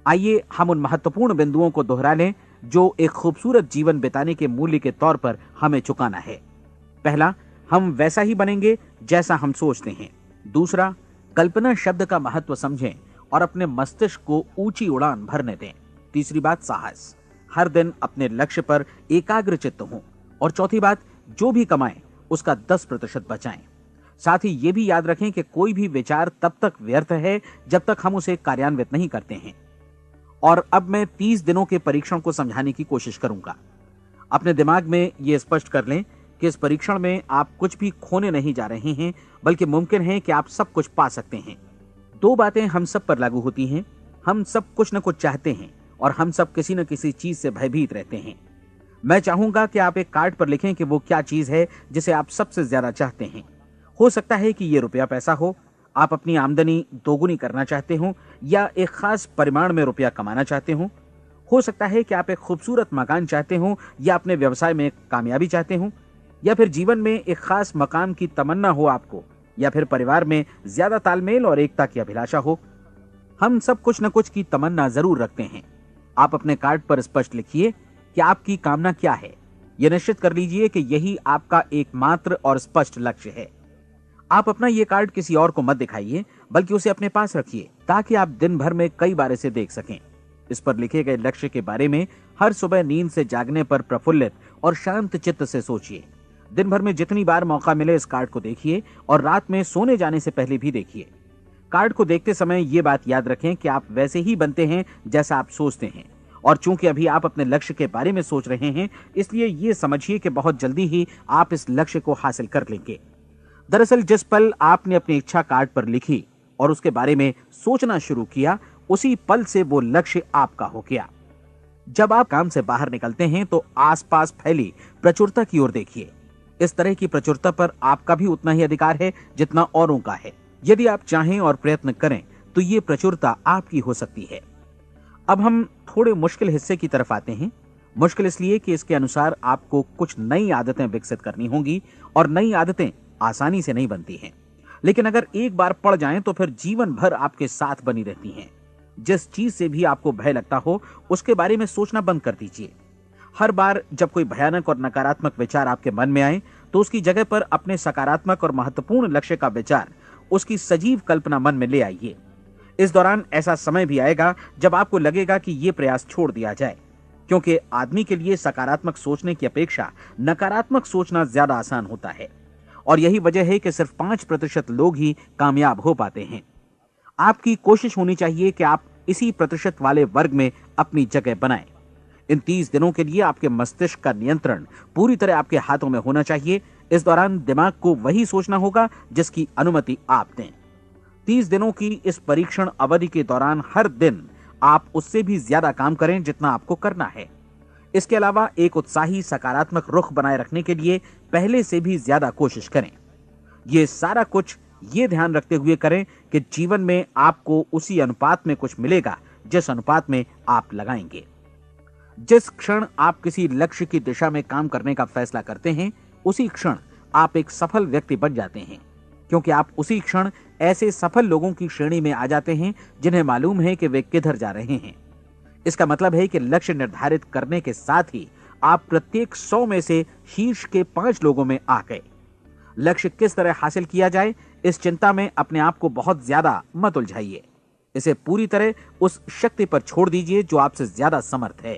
Speaker 1: आइए हम उन महत्वपूर्ण बिंदुओं को दोहरा लें जो एक खूबसूरत जीवन बिताने के मूल्य के तौर पर हमें चुकाना है। पहला, हम वैसा ही बनेंगे जैसा हम सोचते हैं। दूसरा, कल्पना शब्द का महत्व समझें और अपने मस्तिष्क को ऊंची उड़ान भरने दें। तीसरी बात, साहस, हर दिन अपने लक्ष्य पर एकाग्र चित्त हों। और चौथी बात, जो भी कमाएं उसका 10% बचाएं। साथ ही ये भी याद रखें कि कोई भी विचार तब तक व्यर्थ है जब तक हम उसे कार्यान्वित नहीं करते हैं। और अब मैं 30 दिनों के परीक्षण को समझाने की कोशिश करूंगा। अपने दिमाग में यह स्पष्ट कर लें कि इस परीक्षण में आप कुछ भी खोने नहीं जा रहे हैं, बल्कि मुमकिन है कि आप सब कुछ पा सकते हैं। 2 बातें हम सब पर लागू होती हैं। हम सब कुछ न कुछ चाहते हैं और हम सब किसी न किसी चीज से भयभीत रहते हैं। मैं चाहूंगा कि आप एक कार्ड पर लिखें कि वो क्या चीज है जिसे आप सबसे ज्यादा चाहते हैं। हो सकता है कि ये रुपया पैसा हो, आप अपनी आमदनी दोगुनी करना चाहते हो, या एक खास परिमाण में रुपया कमाना चाहते हो सकता है कि आप एक खूबसूरत मकान चाहते हो, या अपने व्यवसाय में कामयाबी चाहते हो, या फिर जीवन में एक खास मकाम की तमन्ना हो आपको, या फिर परिवार में ज्यादा तालमेल और एकता की अभिलाषा हो। हम सब कुछ न कुछ की तमन्ना जरूर रखते हैं। आप अपने कार्ड पर स्पष्ट लिखिए कि आपकी कामना क्या है। यह निश्चित कर लीजिए कि यही आपका एकमात्र और स्पष्ट लक्ष्य है। आप अपना यह कार्ड किसी और को मत दिखाइए, बल्कि उसे अपने पास रखिए ताकि आप दिन भर में कई बार इसे देख सकें। इस पर लिखे गए लक्ष्य के बारे में हर सुबह नींद से जागने पर प्रफुल्लित और शांत चित्त से सोचिए। दिन भर में जितनी बार मौका मिले इस कार्ड को देखिए और रात में सोने जाने से पहले भी देखिए। कार्ड को देखते समय ये बात याद रखें कि आप वैसे ही बनते हैं जैसा आप सोचते हैं। और चूंकि अभी आप अपने लक्ष्य के बारे में सोच रहे हैं, इसलिए ये समझिए कि बहुत जल्दी ही आप इस लक्ष्य को हासिल कर लेंगे। दरअसल जिस पल आपने अपनी इच्छा कार्ड पर लिखी और उसके बारे में सोचना शुरू किया, उसी पल से वो लक्ष्य आपका हो गया। जब आप काम से बाहर निकलते हैं तो आसपास फैली प्रचुरता की ओर देखिए। इस तरह की प्रचुरता पर आपका भी उतना ही अधिकार है जितना औरों का है। यदि आप चाहें और प्रयत्न करें तो ये प्रचुरता आपकी हो सकती है। अब हम थोड़े मुश्किल हिस्से की तरफ आते हैं। मुश्किल इसलिए कि इसके अनुसार आपको कुछ नई आदतें विकसित करनी होंगी और नई आदतें आसानी से नहीं बनती हैं, लेकिन अगर एक बार पड़ जाएं तो फिर जीवन भर आपके साथ बनी रहती हैं। जिस चीज से भी आपको भय लगता हो उसके बारे में सोचना बंद कर दीजिए। हर बार जब कोई भयानक और नकारात्मक विचार आपके मन में आए तो उसकी जगह पर अपने सकारात्मक और महत्वपूर्ण लक्ष्य का विचार, उसकी सजीव कल्पना मन में ले आइए। इस दौरान ऐसा समय भी आएगा जब आपको लगेगा कि ये प्रयास छोड़ दिया जाए, क्योंकि आदमी के लिए सकारात्मक सोचने की अपेक्षा नकारात्मक सोचना ज्यादा आसान होता है। और यही वजह है कि सिर्फ 5% लोग ही कामयाब हो पाते हैं। आपकी कोशिश होनी चाहिए कि आप इसी प्रतिशत वाले वर्ग में अपनी जगह बनाएं। इन 30 दिनों के लिए आपके मस्तिष्क का नियंत्रण पूरी तरह आपके हाथों में होना चाहिए। इस दौरान दिमाग को वही सोचना होगा जिसकी अनुमति आप दें। 30 दिनों की इस परीक्षण अवधि के दौरान हर दिन आप उससे भी ज्यादा काम करें जितना आपको करना है। इसके अलावा एक उत्साही सकारात्मक रुख बनाए रखने के लिए पहले से भी ज्यादा कोशिश करें। ये सारा कुछ ये ध्यान रखते हुए करें कि जीवन में आपको उसी अनुपात में कुछ मिलेगा जिस अनुपात में आप लगाएंगे। जिस क्षण आप किसी लक्ष्य की दिशा में काम करने का फैसला करते हैं, उसी क्षण आप एक सफल व्यक्ति बन जाते हैं, क्योंकि आप उसी क्षण ऐसे सफल लोगों की श्रेणी में आ जाते हैं जिन्हें मालूम है कि वे किधर जा रहे हैं। इसका मतलब है कि लक्ष्य निर्धारित करने के साथ ही आप प्रत्येक 100 में से शीर्ष के 5 लोगों में आ गए। लक्ष्य किस तरह हासिल किया जाए, इस चिंता में अपने आप को बहुत ज्यादा मत उलझाइए। इसे पूरी तरह उस शक्ति पर छोड़ दीजिए जो आपसे ज्यादा समर्थ है।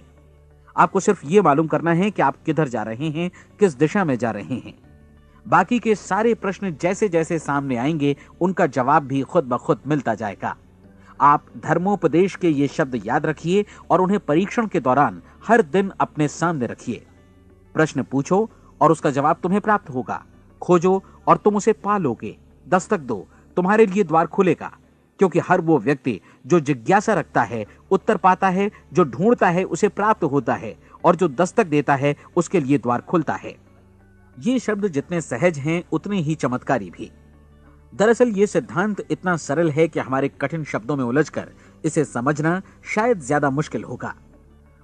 Speaker 1: आपको सिर्फ ये मालूम करना है कि आप किधर जा रहे हैं, किस दिशा में जा रहे हैं। बाकी के सारे प्रश्न जैसे जैसे सामने आएंगे उनका जवाब भी खुद ब खुद मिलता जाएगा। आप धर्मोपदेश के ये शब्द याद रखिए और उन्हें परीक्षण के दौरान हर दिन अपने सामने रखिए। प्रश्न पूछो और उसका जवाब तुम्हें प्राप्त होगा। खोजो और तुम उसे पा लोगे। दस्तक दो, तुम्हारे लिए द्वार खुलेगा, क्योंकि हर वो व्यक्ति जो जिज्ञासा रखता है उत्तर पाता है, जो ढूंढता है उसे प्राप्त होता है, और जो दस्तक देता है उसके लिए द्वार खुलता है। ये शब्द जितने सहज हैं उतने ही चमत्कारी भी। दरअसल ये सिद्धांत इतना सरल है कि हमारे कठिन शब्दों में उलझकर इसे समझना शायद ज्यादा मुश्किल होगा।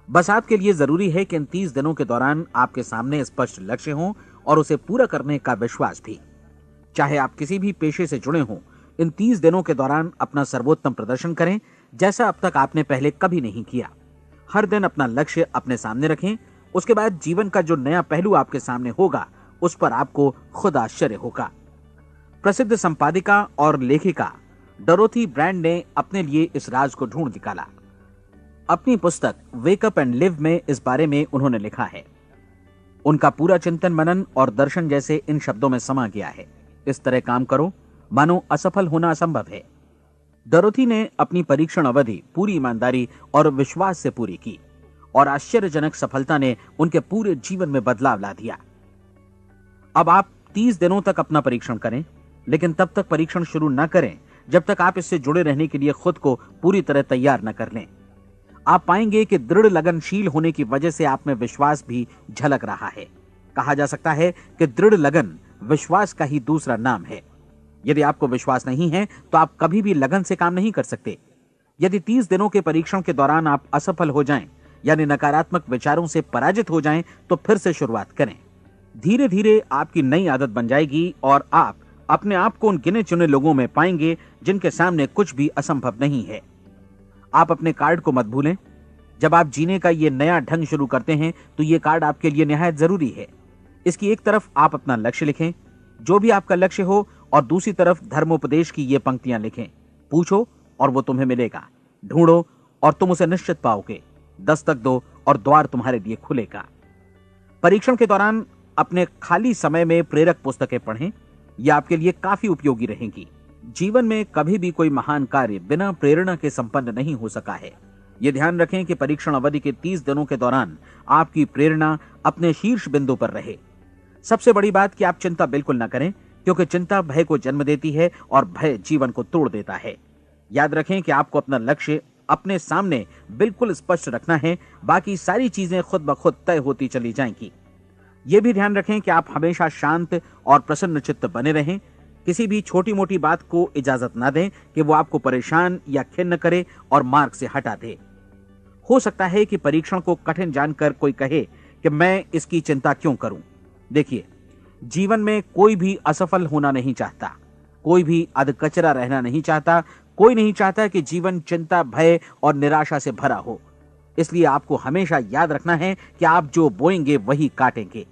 Speaker 1: बस आपके लिए जरूरी है कि इन 30 दिनों के दौरान आपके सामने स्पष्ट लक्ष्य हो और उसे पूरा करने का विश्वास भी। चाहे आप किसी भी पेशे से जुड़े हों, इन 30 दिनों के दौरान अपना सर्वोत्तम प्रदर्शन करें, जैसा अब तक आपने पहले कभी नहीं किया। हर दिन अपना लक्ष्य अपने सामने रखें। उसके बाद जीवन का जो नया पहलू आपके सामने होगा उस पर आपको खुद आश्चर्य होगा। प्रसिद्ध संपादिका और लेखिका डोरोथी ब्रैंड ने अपने लिए इस राज को ढूंढ निकाला। अपनी पुस्तक वेक अप एंड लिव में इस बारे में उन्होंने लिखा है। उनका पूरा चिंतन मनन और दर्शन जैसे इन शब्दों में समा गया है। इस तरह काम करो मानो असफल होना असंभव है। डोरोथी ने अपनी परीक्षण अवधि पूरी ईमानदारी और विश्वास से पूरी की और आश्चर्यजनक सफलता ने उनके पूरे जीवन में बदलाव ला दिया। अब आप 30 दिनों तक अपना परीक्षण करें, लेकिन तब तक परीक्षण शुरू न करें जब तक आप इससे जुड़े रहने के लिए खुद को पूरी तरह तैयार न कर लें। आप पाएंगे कि दृढ़ लगनशील होने की वजह से आप में विश्वास भी झलक रहा है। कहा जा सकता है कि दृढ़ लगन विश्वास का ही दूसरा नाम है। यदि आपको विश्वास नहीं है तो आप कभी भी लगन से काम नहीं कर सकते। यदि 30 दिनों के परीक्षण के दौरान आप असफल हो जाएं, यानी नकारात्मक विचारों से पराजित हो जाएं, तो फिर से शुरुआत करें। धीरे धीरे आपकी नई आदत बन जाएगी और आप अपने आप को उन गिने चुने लोगों में पाएंगे जिनके सामने कुछ भी असंभव नहीं है। आप अपने कार्ड को मत भूलें। जब आप जीने का ये नया ढंग शुरू करते हैं तो ये कार्ड आपके लिए निहायत जरूरी है। इसकी एक तरफ आप अपना लक्ष्य लिखें, जो भी आपका लक्ष्य हो, और दूसरी तरफ धर्मोपदेश की ये पंक्तियां लिखें। पूछो और वो तुम्हें मिलेगा, ढूंढो और तुम उसे निश्चित पाओगे, दस्तक दो और द्वार तुम्हारे लिए खुलेगा। परीक्षण के दौरान अपने खाली समय में प्रेरक पुस्तकें पढ़ें। यह आपके लिए काफी उपयोगी रहेंगी। जीवन में कभी भी कोई महान कार्य बिना प्रेरणा के संपन्न नहीं हो सका है। यह ध्यान रखें कि परीक्षण अवधि के 30 दिनों के दौरान आपकी प्रेरणा अपने शीर्ष बिंदु पर रहे। सबसे बड़ी बात कि आप चिंता बिल्कुल न करें, क्योंकि चिंता भय को जन्म देती है और भय जीवन को तोड़ देता है। याद रखें कि आपको अपना लक्ष्य अपने सामने बिल्कुल स्पष्ट रखना है, बाकी सारी चीजें खुद ब खुद तय होती चली जाएंगी। यह भी ध्यान रखें कि आप हमेशा शांत और प्रसन्न चित्त बने रहें। किसी भी छोटी मोटी बात को इजाजत ना दें कि वो आपको परेशान या खिन्न करे और मार्ग से हटा दे। हो सकता है कि परीक्षण को कठिन जानकर कोई कहे कि मैं इसकी चिंता क्यों करूं। देखिए, जीवन में कोई भी असफल होना नहीं चाहता, कोई भी अधकचरा रहना नहीं चाहता, कोई नहीं चाहता कि जीवन चिंता, भय और निराशा से भरा हो। इसलिए आपको हमेशा याद रखना है कि आप जो बोएंगे वही काटेंगे।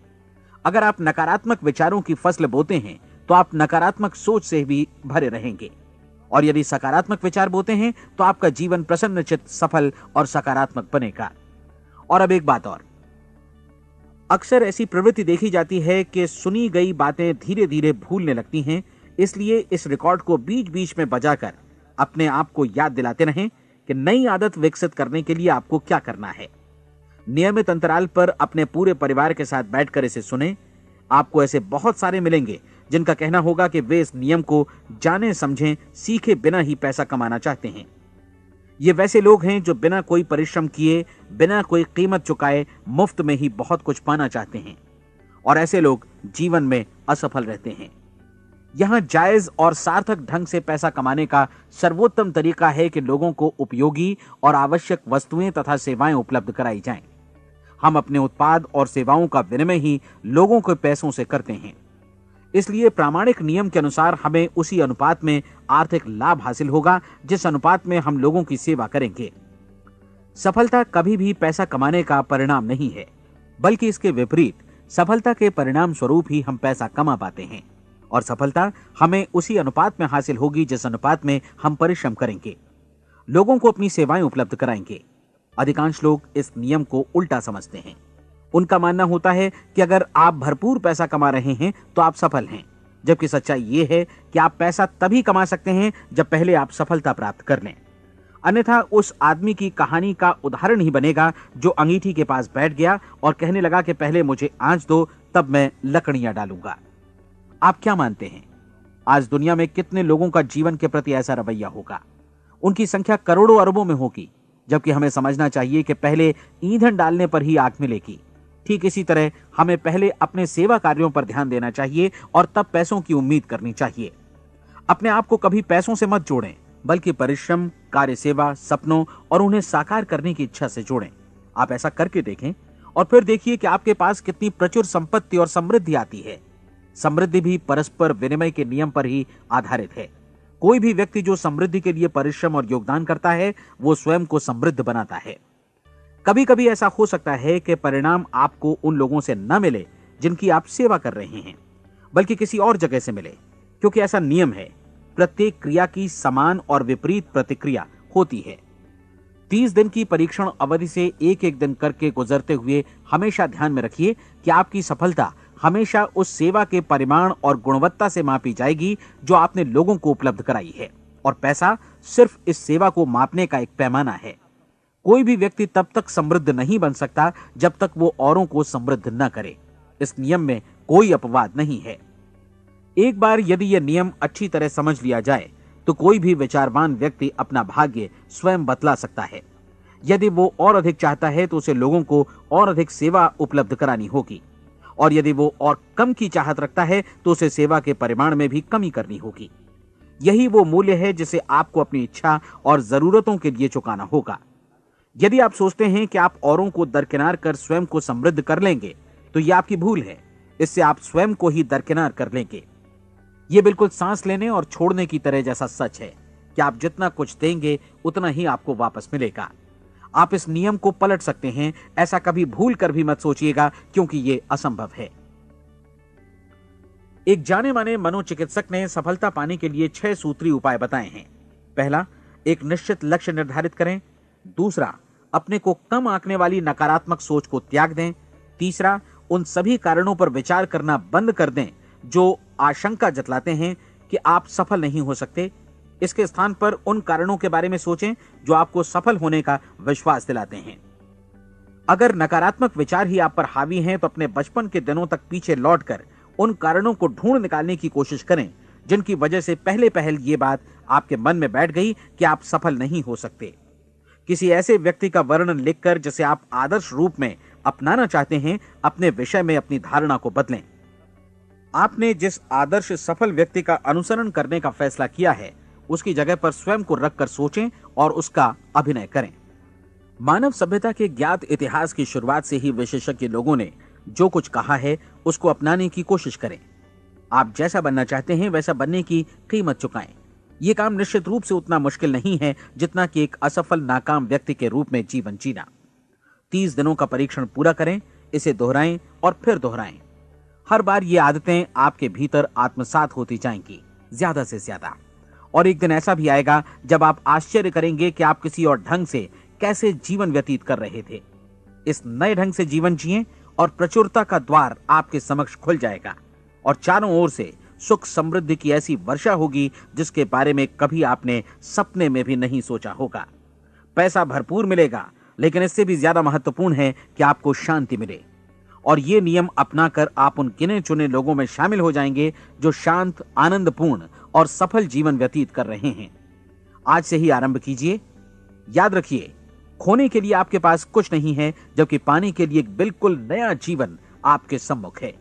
Speaker 1: अगर आप नकारात्मक विचारों की फसल बोते हैं तो आप नकारात्मक सोच से भी भरे रहेंगे, और यदि सकारात्मक विचार बोते हैं तो आपका जीवन प्रसन्नचित्त, सफल और सकारात्मक बनेगा। और अब एक बात और, अक्सर ऐसी प्रवृत्ति देखी जाती है कि सुनी गई बातें धीरे धीरे भूलने लगती हैं। इसलिए इस रिकॉर्ड को बीच बीच में बजाकर अपने आप को याद दिलाते रहें कि नई आदत विकसित करने के लिए आपको क्या करना है। नियमित अंतराल पर अपने पूरे परिवार के साथ बैठकर इसे सुनें। आपको ऐसे बहुत सारे मिलेंगे जिनका कहना होगा कि वे इस नियम को जाने समझें सीखे बिना ही पैसा कमाना चाहते हैं। ये वैसे लोग हैं जो बिना कोई परिश्रम किए, बिना कोई कीमत चुकाए मुफ्त में ही बहुत कुछ पाना चाहते हैं, और ऐसे लोग जीवन में असफल रहते हैं। यहां जायज और सार्थक ढंग से पैसा कमाने का सर्वोत्तम तरीका है कि लोगों को उपयोगी और आवश्यक वस्तुएं तथा सेवाएं उपलब्ध कराई जाएं। हम अपने उत्पाद और सेवाओं का विनिमय ही लोगों के पैसों से करते हैं। इसलिए प्रामाणिक नियम के अनुसार हमें उसी अनुपात में आर्थिक लाभ हासिल होगा जिस अनुपात में हम लोगों की सेवा करेंगे। सफलता कभी भी पैसा कमाने का परिणाम नहीं है, बल्कि इसके विपरीत सफलता के परिणाम स्वरूप ही हम पैसा कमा पाते हैं, और सफलता हमें उसी अनुपात में हासिल होगी जिस अनुपात में हम परिश्रम करेंगे, लोगों को अपनी सेवाएं उपलब्ध कराएंगे। अधिकांश लोग इस नियम को उल्टा समझते हैं। उनका मानना होता है कि अगर आप भरपूर पैसा कमा रहे हैं तो आप सफल हैं, जबकि सच्चाई ये है कि आप पैसा तभी कमा सकते हैं जब पहले आप सफलता प्राप्त कर लें। अन्यथा उस आदमी की कहानी का उदाहरण ही बनेगा जो अंगीठी के पास बैठ गया और कहने लगा कि पहले मुझे आंच दो, तब मैं लकड़ियां डालूंगा। आप क्या मानते हैं, आज दुनिया में कितने लोगों का जीवन के प्रति ऐसा रवैया होगा? उनकी संख्या करोड़ों अरबों में होगी, जबकि हमें समझना चाहिए कि पहले ईंधन डालने पर ही आग मिलेगी। ठीक इसी तरह हमें पहले अपने सेवा कार्यों पर ध्यान देना चाहिए और तब पैसों की उम्मीद करनी चाहिए। अपने आप को कभी पैसों से मत जोड़ें, बल्कि परिश्रम, कार्य सेवा, सपनों और उन्हें साकार करने की इच्छा से जोड़ें। आप ऐसा करके देखें और फिर देखिए कि आपके पास कितनी प्रचुर संपत्ति और समृद्धि आती है। समृद्धि भी परस्पर विनिमय के नियम पर ही आधारित है। कोई भी व्यक्ति जो समृद्धि के लिए परिश्रम और योगदान करता है, वो स्वयं को समृद्ध बनाता है। कभी कभी ऐसा हो सकता है कि परिणाम आपको उन लोगों से न मिले जिनकी आप सेवा कर रहे हैं, बल्कि किसी और जगह से मिले, क्योंकि ऐसा नियम है, प्रत्येक क्रिया की समान और विपरीत प्रतिक्रिया होती है। 30 दिन की परीक्षण अवधि से एक एक दिन करके गुजरते हुए हमेशा ध्यान में रखिए कि आपकी सफलता हमेशा उस सेवा के परिमाण और गुणवत्ता से मापी जाएगी जो आपने लोगों को उपलब्ध कराई है, और पैसा सिर्फ इस सेवा को मापने का एक पैमाना है। कोई भी व्यक्ति तब तक समृद्ध नहीं बन सकता जब तक वो औरों को समृद्ध न करे। इस नियम में कोई अपवाद नहीं है। एक बार यदि यह नियम अच्छी तरह समझ लिया जाए तो कोई भी विचारवान व्यक्ति अपना भाग्य स्वयं बतला सकता है। यदि वो और अधिक चाहता है तो उसे लोगों को और अधिक सेवा उपलब्ध करानी होगी, और यदि वो और कम की चाहत रखता है तो उसे सेवा के परिमाण में भी कमी करनी होगी। यही वो मूल्य है जिसे आपको अपनी इच्छा और जरूरतों के लिए चुकाना होगा। यदि आप सोचते हैं कि आप औरों को दरकिनार कर स्वयं को समृद्ध कर लेंगे तो यह आपकी भूल है। इससे आप स्वयं को ही दरकिनार कर लेंगे। यह बिल्कुल सांस लेने और छोड़ने की तरह जैसा सच है कि आप जितना कुछ देंगे उतना ही आपको वापस मिलेगा। आप इस नियम को पलट सकते हैं, ऐसा कभी भूल कर भी मत सोचिएगा, क्योंकि यह असंभव है। एक जाने माने मनोचिकित्सक ने सफलता पाने के लिए 6 सूत्री उपाय बताए हैं। पहला, एक निश्चित लक्ष्य निर्धारित करें। दूसरा, अपने को कम आंकने वाली नकारात्मक सोच को त्याग दें। तीसरा, उन सभी कारणों पर विचार करना बंद कर दें जो आशंका जतलाते हैं कि आप सफल नहीं हो सकते। इसके स्थान पर उन कारणों के बारे में सोचें जो आपको सफल होने का विश्वास दिलाते हैं। अगर नकारात्मक विचार ही आप पर हावी हैं तो अपने बचपन के दिनों तक पीछे लौटकर उन कारणों को ढूंढ निकालने की कोशिश करें जिनकी वजह से पहले पहल ये बात आपके मन में बैठ गई कि आप सफल नहीं हो सकते। किसी ऐसे व्यक्ति का वर्णन लिखकर जिसे आप आदर्श रूप में अपनाना चाहते हैं, अपने विषय में अपनी धारणा को बदलें। आपने जिस आदर्श सफल व्यक्ति का अनुसरण करने का फैसला किया है, उसकी जगह पर स्वयं को रखकर सोचें और उसका अभिनय करें। मानव सभ्यता के ज्ञात इतिहास की शुरुआत से ही विशेषज्ञ लोगों ने जो कुछ कहा है उसको अपनाने की कोशिश करें। आप जैसा बनना चाहते हैं वैसा बनने की कीमत चुकाएं। यह काम निश्चित रूप से उतना मुश्किल नहीं है जितना कि एक असफल नाकाम व्यक्ति के रूप में जीवन जीना। 30 दिनों का परीक्षण पूरा करें, इसे दोहराएं और फिर दोहराएं। हर बार ये आदतें आपके भीतर आत्मसात होती जाएंगी, ज्यादा से ज्यादा। और एक दिन ऐसा भी आएगा जब आप आश्चर्य करेंगे कि आप किसी और ढंग से कैसे जीवन व्यतीत कर रहे थे। इस नए ढंग से जीवन जिएं और प्रचुरता का द्वार आपके समक्ष खुल जाएगा और चारों ओर से सुख समृद्धि की ऐसी वर्षा होगी जिसके बारे में कभी आपने सपने में भी नहीं सोचा होगा। पैसा भरपूर मिलेगा, लेकिन इससे भी ज्यादा महत्वपूर्ण है कि आपको शांति मिले। और ये नियम अपनाकर आप उन गिने चुने लोगों में शामिल हो जाएंगे जो शांत, आनंदपूर्ण और सफल जीवन व्यतीत कर रहे हैं। आज से ही आरंभ कीजिए। याद रखिए, खोने के लिए आपके पास कुछ नहीं है, जबकि पाने के लिए एक बिल्कुल नया जीवन आपके सम्मुख है।